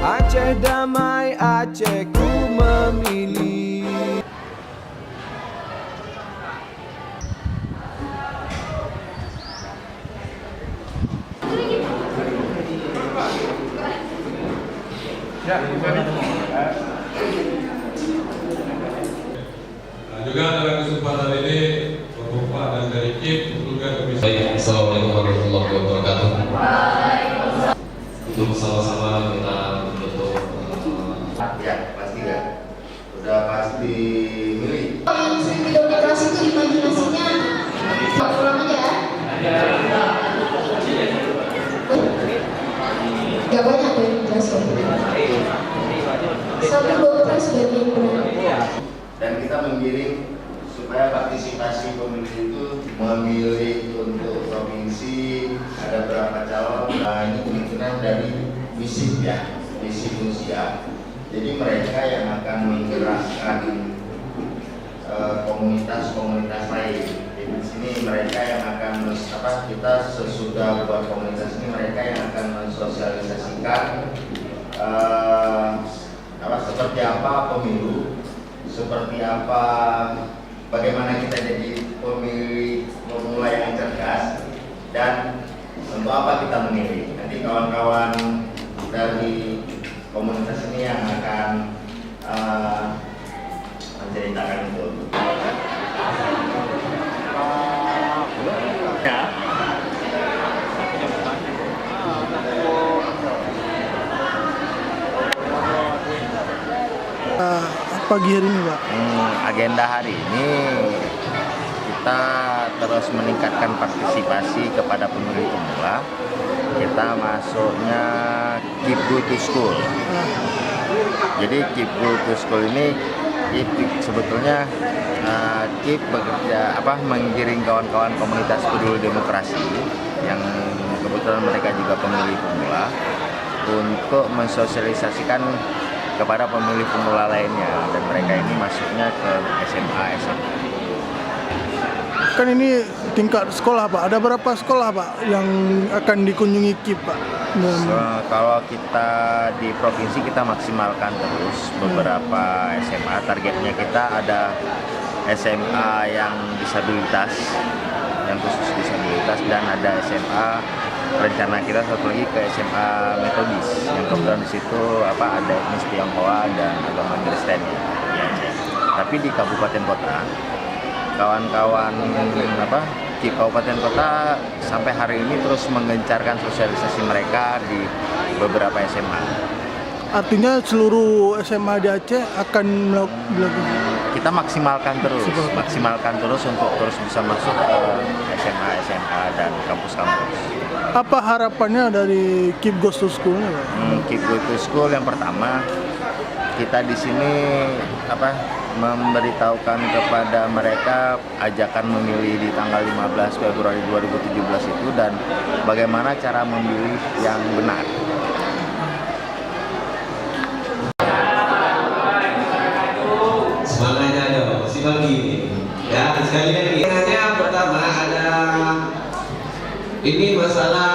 Aceh damai, Aceh ku memilih. Juga dalam kesempatan ini Bapak dan dari KIP juga bisa. Assalamualaikum warahmatullahi wabarakatuh. Untuk sama-sama kita untuk ya pasti ya udah pasti milih. Yang sering demokrasi itu imajinasinya pulang aja ya. Gak banyak yang jelas satu dua presiden yang benar. Dan kita menggiring supaya partisipasi pemilih itu memilih untuk provinsi ada berapa calon. Nah, ini kemungkinan dari misi ya, misi usia. Jadi mereka yang akan menggerakkan komunitas-komunitas lain. Jadi di sini mereka yang akan kita sesudah buat komunitas ini mereka yang akan mensosialisasikan seperti apa pemilu, seperti apa bagaimana kita jadi pemilih pemula yang cerdas, dan untuk apa kita memilih. Nanti kawan-kawan dari komunitas ini yang akan menceritakan itu. Pagi hari ini, Pak? Agenda hari ini kita terus meningkatkan partisipasi kepada pemilih pemula. Kita masuknya Keep Go to School. Jadi Keep Go to School ini sebetulnya Keep bekerja menggiring kawan-kawan komunitas peduli demokrasi yang kebetulan mereka juga pemilih pemula untuk mensosialisasikan kepada pemilih pemula lainnya, dan mereka ini masuknya ke SMA. Kan ini tingkat sekolah, Pak. Ada berapa sekolah, Pak, yang akan dikunjungi KIP, Pak? Kalau kita di provinsi kita maksimalkan terus beberapa SMA. Targetnya kita ada SMA yang disabilitas, yang khusus disabilitas, dan ada SMA rencana kita satu lagi ke SMA metodis yang kebetulan di situ ada etnis Tionghoa dan agama Kristen ya. Tapi di kabupaten kota, kawan-kawan di kabupaten kota sampai hari ini terus mengencarkan sosialisasi mereka di beberapa SMA. Artinya seluruh SMA di Aceh akan melakukan. Kita maksimalkan terus untuk terus bisa masuk ke SMA dan kampus-kampus. Apa harapannya dari Keep Goes to School? Keep Go to School yang pertama, kita di sini memberitahukan kepada mereka ajakan memilih di tanggal 15 Februari 2017 itu, dan bagaimana cara memilih yang benar. semangatnya dong, masih pagi ya. Sekali lagi yang pertama ada ini masalah